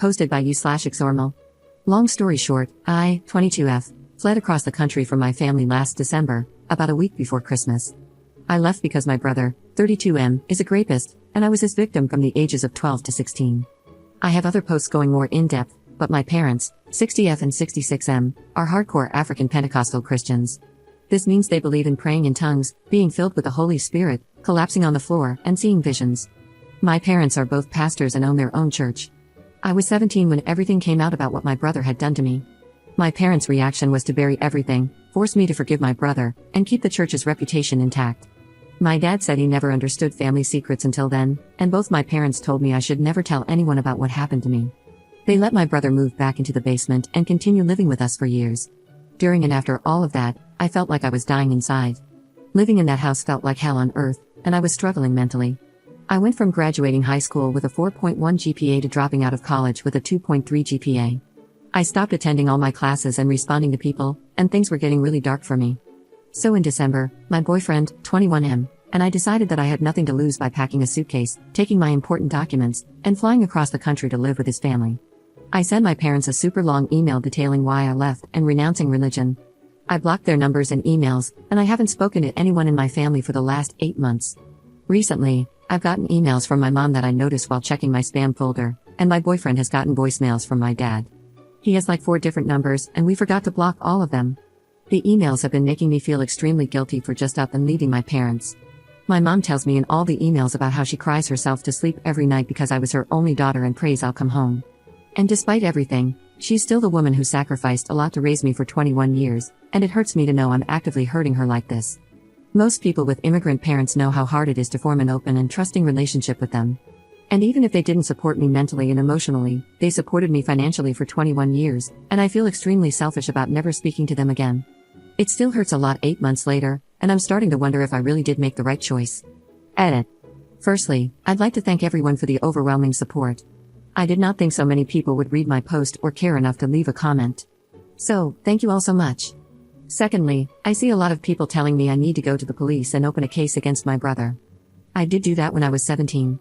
Posted by u/Exormal. Long story short, I, 22F, fled across the country from my family last December, about a week before Christmas. I left because my brother, 32M, is a rapist, and I was his victim from the ages of 12 to 16. I have other posts going more in-depth, but my parents, 60F and 66M, are hardcore African Pentecostal Christians. This means they believe in praying in tongues, being filled with the Holy Spirit, collapsing on the floor, and seeing visions. My parents are both pastors and own their own church. I was 17 when everything came out about what my brother had done to me. My parents' reaction was to bury everything, force me to forgive my brother, and keep the church's reputation intact. My dad said he never understood family secrets until then, and both my parents told me I should never tell anyone about what happened to me. They let my brother move back into the basement and continue living with us for years. During and after all of that, I felt like I was dying inside. Living in that house felt like hell on earth, and I was struggling mentally. I went from graduating high school with a 4.1 GPA to dropping out of college with a 2.3 GPA. I stopped attending all my classes and responding to people, and things were getting really dark for me. So in December, my boyfriend, 21M, and I decided that I had nothing to lose by packing a suitcase, taking my important documents, and flying across the country to live with his family. I sent my parents a super long email detailing why I left and renouncing religion. I blocked their numbers and emails, and I haven't spoken to anyone in my family for the last 8 months. Recently, I've gotten emails from my mom that I noticed while checking my spam folder, and my boyfriend has gotten voicemails from my dad. He has like 4 different numbers, and we forgot to block all of them. The emails have been making me feel extremely guilty for just up and leaving my parents. My mom tells me in all the emails about how she cries herself to sleep every night because I was her only daughter and prays I'll come home. And despite everything, she's still the woman who sacrificed a lot to raise me for 21 years, and it hurts me to know I'm actively hurting her like this. Most people with immigrant parents know how hard it is to form an open and trusting relationship with them. And even if they didn't support me mentally and emotionally, they supported me financially for 21 years, and I feel extremely selfish about never speaking to them again. It still hurts a lot 8 months later, and I'm starting to wonder if I really did make the right choice. Edit. Firstly, I'd like to thank everyone for the overwhelming support. I did not think so many people would read my post or care enough to leave a comment. So, thank you all so much. Secondly, I see a lot of people telling me I need to go to the police and open a case against my brother. I did do that when I was 17.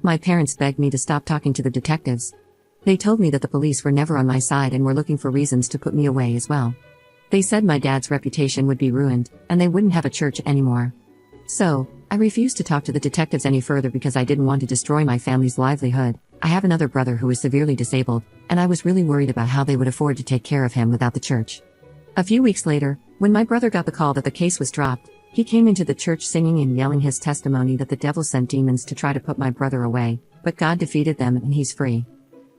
My parents begged me to stop talking to the detectives. They told me that the police were never on my side and were looking for reasons to put me away as well. They said my dad's reputation would be ruined, and they wouldn't have a church anymore. So, I refused to talk to the detectives any further because I didn't want to destroy my family's livelihood. I have another brother who is severely disabled, and I was really worried about how they would afford to take care of him without the church. A few weeks later, when my brother got the call that the case was dropped, he came into the church singing and yelling his testimony that the devil sent demons to try to put my brother away, but God defeated them and he's free.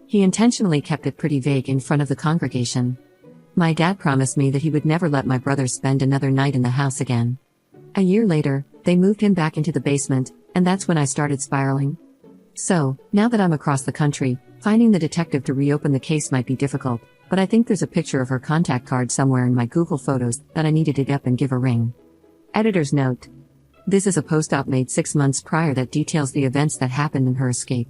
He intentionally kept it pretty vague in front of the congregation. My dad promised me that he would never let my brother spend another night in the house again. A year later, they moved him back into the basement, and that's when I started spiraling. So, now that I'm across the country, finding the detective to reopen the case might be difficult, but I think there's a picture of her contact card somewhere in my Google Photos that I need to dig up and give a ring. Editor's note. This is a post-op made 6 months prior that details the events that happened in her escape.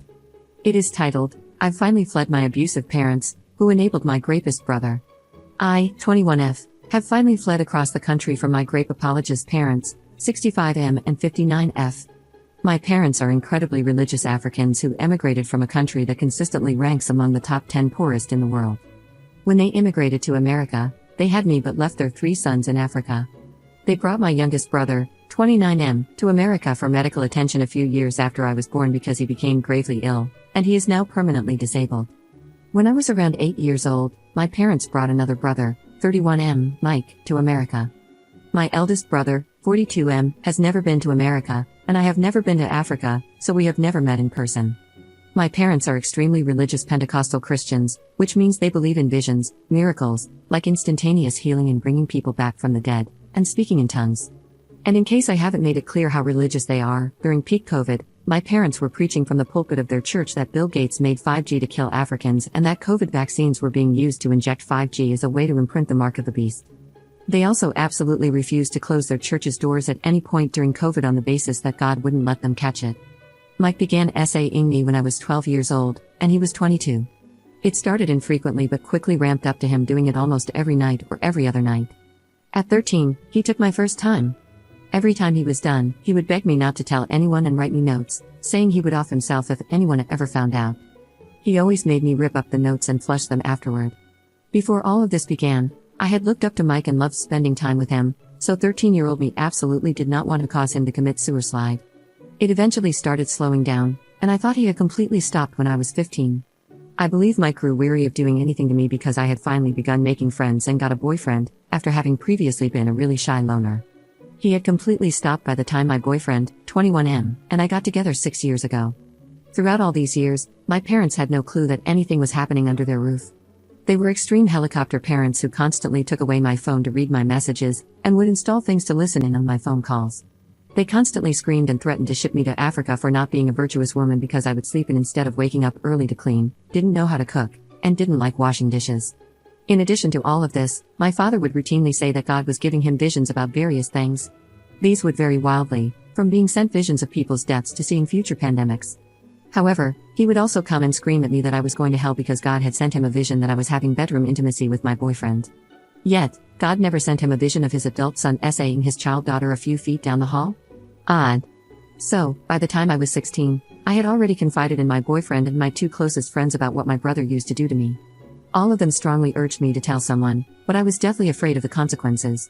It is titled, I've finally fled my abusive parents, who enabled my rapist brother. I, 21F, have finally fled across the country from my rape apologist parents, 65M and 59F. My parents are incredibly religious Africans who emigrated from a country that consistently ranks among the top 10 poorest in the world. When they immigrated to America, they had me but left their 3 sons in Africa. They brought my youngest brother, 29M, to America for medical attention a few years after I was born because he became gravely ill, and he is now permanently disabled. When I was around 8 years old, my parents brought another brother, 31M, Mike, to America. My eldest brother, 42M, has never been to America, and I have never been to Africa, so we have never met in person. My parents are extremely religious Pentecostal Christians, which means they believe in visions, miracles, like instantaneous healing and bringing people back from the dead, and speaking in tongues. And in case I haven't made it clear how religious they are, during peak COVID, my parents were preaching from the pulpit of their church that Bill Gates made 5G to kill Africans and that COVID vaccines were being used to inject 5G as a way to imprint the mark of the beast. They also absolutely refused to close their church's doors at any point during COVID on the basis that God wouldn't let them catch it. Mike began SAing me when I was 12 years old, and he was 22. It started infrequently but quickly ramped up to him doing it almost every night or every other night. At 13, he took my first time. Every time he was done, he would beg me not to tell anyone and write me notes, saying he would off himself if anyone ever found out. He always made me rip up the notes and flush them afterward. Before all of this began, I had looked up to Mike and loved spending time with him, so 13-year-old me absolutely did not want to cause him to commit suicide. It eventually started slowing down, and I thought he had completely stopped when I was 15. I believe Mike grew weary of doing anything to me because I had finally begun making friends and got a boyfriend, after having previously been a really shy loner. He had completely stopped by the time my boyfriend, 21M, and I got together 6 years ago. Throughout all these years, my parents had no clue that anything was happening under their roof. They were extreme helicopter parents who constantly took away my phone to read my messages, and would install things to listen in on my phone calls. They constantly screamed and threatened to ship me to Africa for not being a virtuous woman because I would sleep in instead of waking up early to clean, didn't know how to cook, and didn't like washing dishes. In addition to all of this, my father would routinely say that God was giving him visions about various things. These would vary wildly, from being sent visions of people's deaths to seeing future pandemics. However, he would also come and scream at me that I was going to hell because God had sent him a vision that I was having bedroom intimacy with my boyfriend. Yet, God never sent him a vision of his adult son essaying his child daughter a few feet down the hall? Odd. So, by the time I was 16, I had already confided in my boyfriend and my two closest friends about what my brother used to do to me. All of them strongly urged me to tell someone, but I was deathly afraid of the consequences.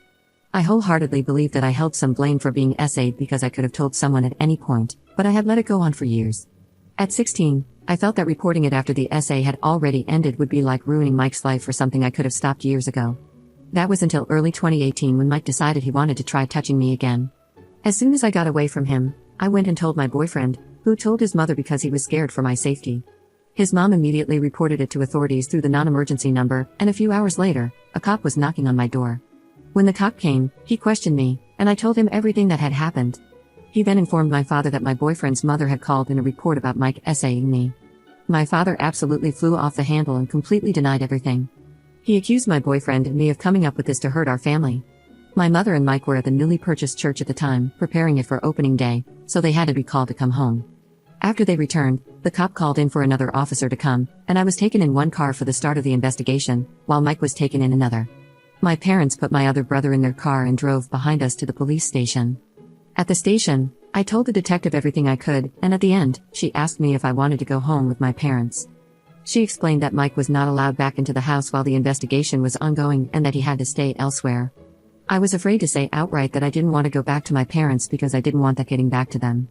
I wholeheartedly believed that I held some blame for being essayed because I could have told someone at any point, but I had let it go on for years. At 16, I felt that reporting it after the essay had already ended would be like ruining Mike's life for something I could have stopped years ago. That was until early 2018 when Mike decided he wanted to try touching me again. As soon as I got away from him, I went and told my boyfriend, who told his mother because he was scared for my safety. His mom immediately reported it to authorities through the non-emergency number, and a few hours later, a cop was knocking on my door. When the cop came, he questioned me, and I told him everything that had happened. He then informed my father that my boyfriend's mother had called in a report about Mike essaying me. My father absolutely flew off the handle and completely denied everything. He accused my boyfriend and me of coming up with this to hurt our family. My mother and Mike were at the newly purchased church at the time, preparing it for opening day, so they had to be called to come home. After they returned, the cop called in for another officer to come, and I was taken in one car for the start of the investigation, while Mike was taken in another. My parents put my other brother in their car and drove behind us to the police station. At the station, I told the detective everything I could, and at the end, she asked me if I wanted to go home with my parents. She explained that Mike was not allowed back into the house while the investigation was ongoing and that he had to stay elsewhere. I was afraid to say outright that I didn't want to go back to my parents because I didn't want that getting back to them.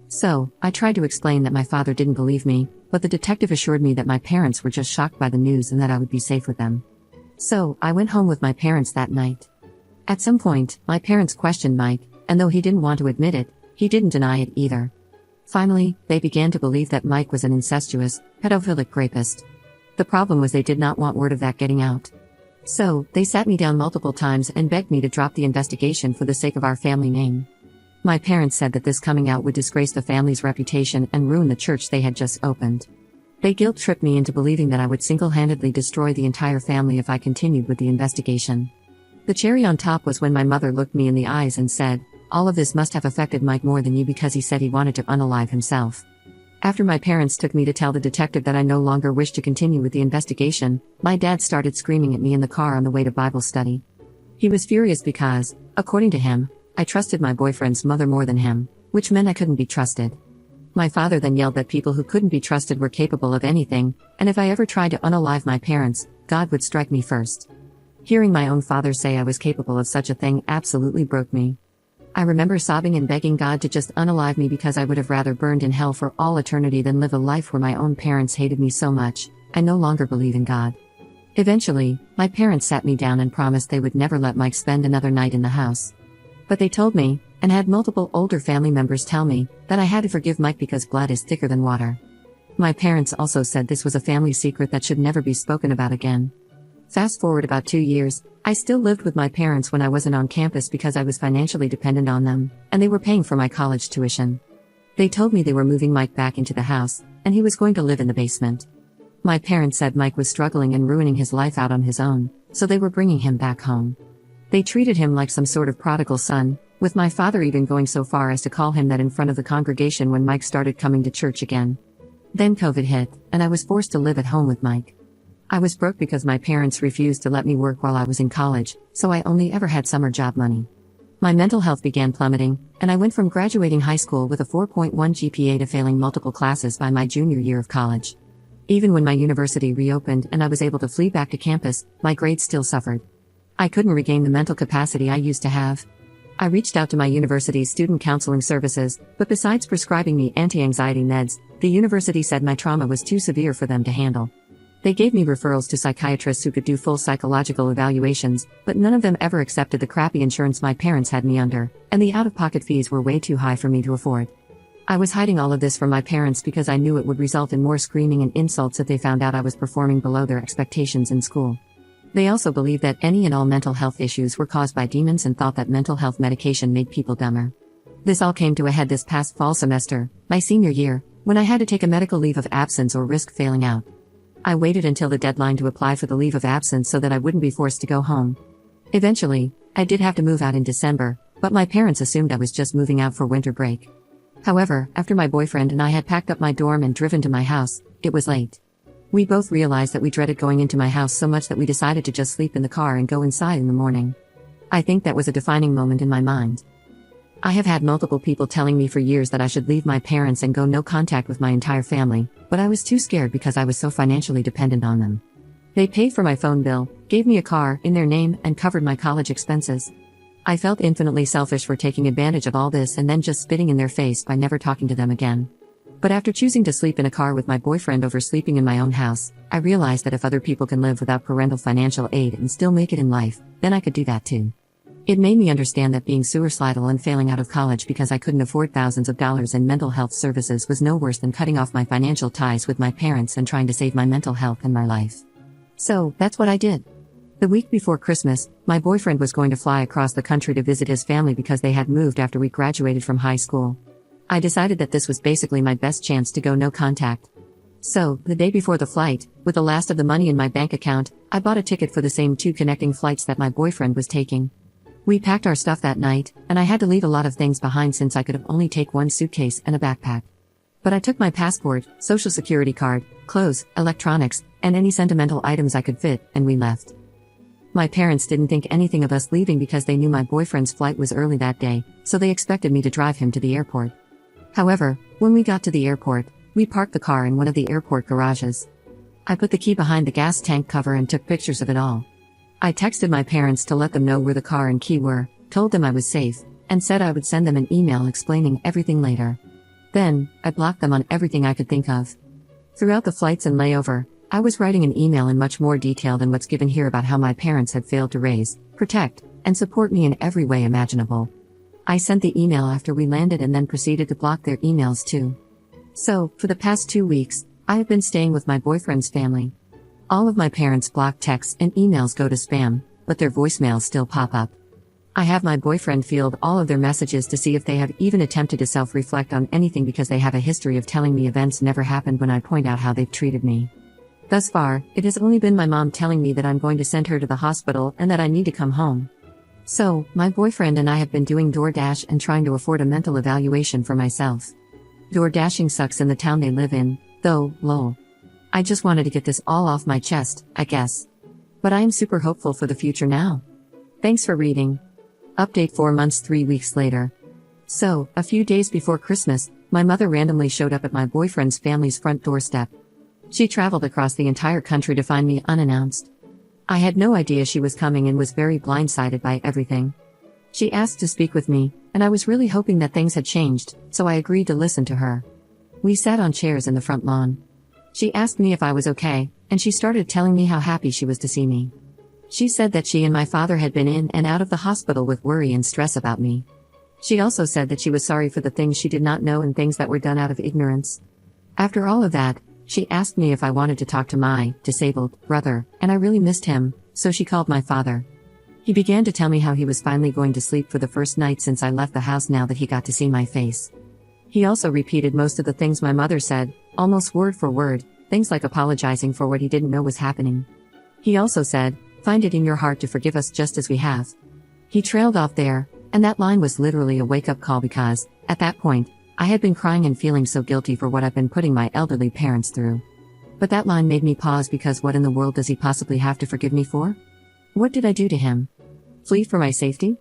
So, I tried to explain that my father didn't believe me, but the detective assured me that my parents were just shocked by the news and that I would be safe with them. So, I went home with my parents that night. At some point, my parents questioned Mike, and though he didn't want to admit it, he didn't deny it either. Finally, they began to believe that Mike was an incestuous, pedophilic rapist. The problem was they did not want word of that getting out. So, they sat me down multiple times and begged me to drop the investigation for the sake of our family name. My parents said that this coming out would disgrace the family's reputation and ruin the church they had just opened. They guilt-tripped me into believing that I would single-handedly destroy the entire family if I continued with the investigation. The cherry on top was when my mother looked me in the eyes and said, "All of this must have affected Mike more than you because he said he wanted to unalive himself." After my parents took me to tell the detective that I no longer wished to continue with the investigation, my dad started screaming at me in the car on the way to Bible study. He was furious because, according to him, I trusted my boyfriend's mother more than him, which meant I couldn't be trusted. My father then yelled that people who couldn't be trusted were capable of anything, and if I ever tried to unalive my parents, God would strike me first. Hearing my own father say I was capable of such a thing absolutely broke me. I remember sobbing and begging God to just unalive me because I would have rather burned in hell for all eternity than live a life where my own parents hated me so much. I no longer believe in God. Eventually, my parents sat me down and promised they would never let Mike spend another night in the house. But they told me, and had multiple older family members tell me, that I had to forgive Mike because blood is thicker than water. My parents also said this was a family secret that should never be spoken about again. Fast forward about 2 years, I still lived with my parents when I wasn't on campus because I was financially dependent on them, and they were paying for my college tuition. They told me they were moving Mike back into the house, and he was going to live in the basement. My parents said Mike was struggling and ruining his life out on his own, so they were bringing him back home. They treated him like some sort of prodigal son, with my father even going so far as to call him that in front of the congregation when Mike started coming to church again. Then COVID hit, and I was forced to live at home with Mike. I was broke because my parents refused to let me work while I was in college, so I only ever had summer job money. My mental health began plummeting, and I went from graduating high school with a 4.1 GPA to failing multiple classes by my junior year of college. Even when my university reopened and I was able to flee back to campus, my grades still suffered. I couldn't regain the mental capacity I used to have. I reached out to my university's student counseling services, but besides prescribing me anti-anxiety meds, the university said my trauma was too severe for them to handle. They gave me referrals to psychiatrists who could do full psychological evaluations, but none of them ever accepted the crappy insurance my parents had me under, and the out-of-pocket fees were way too high for me to afford. I was hiding all of this from my parents because I knew it would result in more screaming and insults if they found out I was performing below their expectations in school. They also believed that any and all mental health issues were caused by demons and thought that mental health medication made people dumber. This all came to a head this past fall semester, my senior year, when I had to take a medical leave of absence or risk failing out. I waited until the deadline to apply for the leave of absence so that I wouldn't be forced to go home. Eventually, I did have to move out in December, but my parents assumed I was just moving out for winter break. However, after my boyfriend and I had packed up my dorm and driven to my house, it was late. We both realized that we dreaded going into my house so much that we decided to just sleep in the car and go inside in the morning. I think that was a defining moment in my mind. I have had multiple people telling me for years that I should leave my parents and go no contact with my entire family, but I was too scared because I was so financially dependent on them. They paid for my phone bill, gave me a car in their name, and covered my college expenses. I felt infinitely selfish for taking advantage of all this and then just spitting in their face by never talking to them again. But after choosing to sleep in a car with my boyfriend over sleeping in my own house, I realized that if other people can live without parental financial aid and still make it in life, then I could do that too. It made me understand that being suicidal and failing out of college because I couldn't afford thousands of dollars in mental health services was no worse than cutting off my financial ties with my parents and trying to save my mental health and my life. So, that's what I did. The week before Christmas, my boyfriend was going to fly across the country to visit his family because they had moved after we graduated from high school. I decided that this was basically my best chance to go no contact. So, the day before the flight, with the last of the money in my bank account, I bought a ticket for the same 2 connecting flights that my boyfriend was taking. We packed our stuff that night, and I had to leave a lot of things behind since I could only take 1 suitcase and a backpack. But I took my passport, social security card, clothes, electronics, and any sentimental items I could fit, and we left. My parents didn't think anything of us leaving because they knew my boyfriend's flight was early that day, so they expected me to drive him to the airport. However, when we got to the airport, we parked the car in one of the airport garages. I put the key behind the gas tank cover and took pictures of it all. I texted my parents to let them know where the car and key were, told them I was safe, and said I would send them an email explaining everything later. Then, I blocked them on everything I could think of. Throughout the flights and layover, I was writing an email in much more detail than what's given here about how my parents had failed to raise, protect, and support me in every way imaginable. I sent the email after we landed and then proceeded to block their emails too. So, for the past 2 weeks, I have been staying with my boyfriend's family. All of my parents' blocked texts and emails go to spam, but their voicemails still pop up. I have my boyfriend field all of their messages to see if they have even attempted to self-reflect on anything because they have a history of telling me events never happened when I point out how they've treated me. Thus far, it has only been my mom telling me that I'm going to send her to the hospital and that I need to come home. So, my boyfriend and I have been doing DoorDash and trying to afford a mental evaluation for myself. DoorDashing sucks in the town they live in, though, lol. I just wanted to get this all off my chest, I guess. But I am super hopeful for the future now. Thanks for reading. Update 4 months 3 weeks later. So, a few days before Christmas, my mother randomly showed up at my boyfriend's family's front doorstep. She traveled across the entire country to find me unannounced. I had no idea she was coming and was very blindsided by everything. She asked to speak with me, and I was really hoping that things had changed, so I agreed to listen to her. We sat on chairs in the front lawn. She asked me if I was okay, and she started telling me how happy she was to see me. She said that she and my father had been in and out of the hospital with worry and stress about me. She also said that she was sorry for the things she did not know and things that were done out of ignorance. After all of that, she asked me if I wanted to talk to my disabled brother, and I really missed him, so she called my father. He began to tell me how he was finally going to sleep for the first night since I left the house now that he got to see my face. He also repeated most of the things my mother said, almost word for word, things like apologizing for what he didn't know was happening. He also said, "Find it in your heart to forgive us just as we have." He trailed off there, and that line was literally a wake-up call because, at that point, I had been crying and feeling so guilty for what I've been putting my elderly parents through. But that line made me pause because what in the world does he possibly have to forgive me for? What did I do to him? Flee for my safety?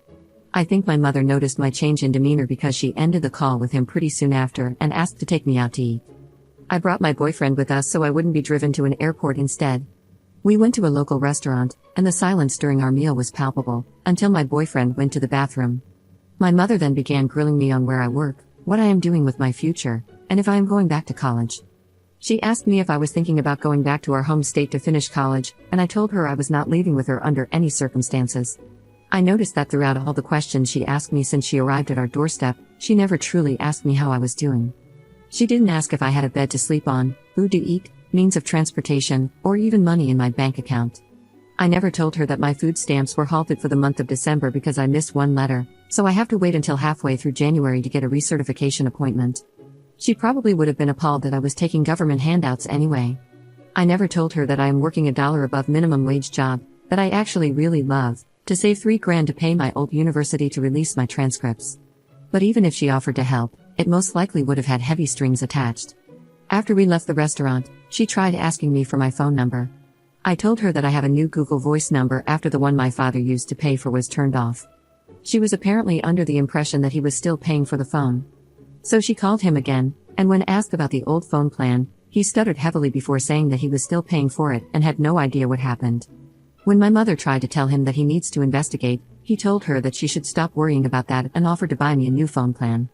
I think my mother noticed my change in demeanor because she ended the call with him pretty soon after and asked to take me out to eat. I brought my boyfriend with us so I wouldn't be driven to an airport instead. We went to a local restaurant, and the silence during our meal was palpable, until my boyfriend went to the bathroom. My mother then began grilling me on where I work, what I am doing with my future, and if I am going back to college. She asked me if I was thinking about going back to our home state to finish college, and I told her I was not leaving with her under any circumstances. I noticed that throughout all the questions she asked me since she arrived at our doorstep, she never truly asked me how I was doing. She didn't ask if I had a bed to sleep on, food to eat, means of transportation, or even money in my bank account. I never told her that my food stamps were halted for the month of December because I missed one letter, so I have to wait until halfway through January to get a recertification appointment. She probably would have been appalled that I was taking government handouts anyway. I never told her that I am working $1 above minimum wage job, that I actually really love, to save $3,000 to pay my old university to release my transcripts. But even if she offered to help, it most likely would have had heavy strings attached. After we left the restaurant, she tried asking me for my phone number. I told her that I have a new Google Voice number after the one my father used to pay for was turned off. She was apparently under the impression that he was still paying for the phone. So she called him again, and when asked about the old phone plan, he stuttered heavily before saying that he was still paying for it and had no idea what happened. When my mother tried to tell him that he needs to investigate, he told her that she should stop worrying about that and offered to buy me a new phone plan.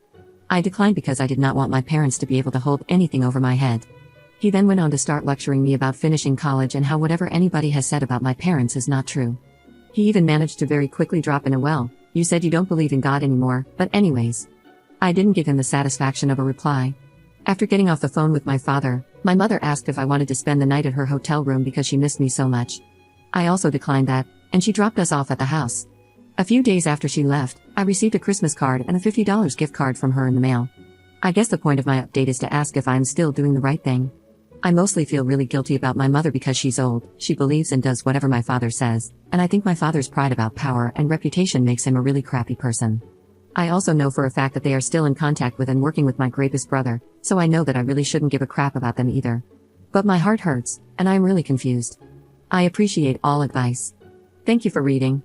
I declined because I did not want my parents to be able to hold anything over my head. He then went on to start lecturing me about finishing college and how whatever anybody has said about my parents is not true. He even managed to very quickly drop in a "well, you said you don't believe in God anymore, but anyways." I didn't give him the satisfaction of a reply. After getting off the phone with my father, my mother asked if I wanted to spend the night at her hotel room because she missed me so much. I also declined that, and she dropped us off at the house. A few days after she left, I received a Christmas card and a $50 gift card from her in the mail. I guess the point of my update is to ask if I'm still doing the right thing. I mostly feel really guilty about my mother because she's old, she believes and does whatever my father says, and I think my father's pride about power and reputation makes him a really crappy person. I also know for a fact that they are still in contact with and working with my greatest brother, so I know that I really shouldn't give a crap about them either. But my heart hurts, and I am really confused. I appreciate all advice. Thank you for reading.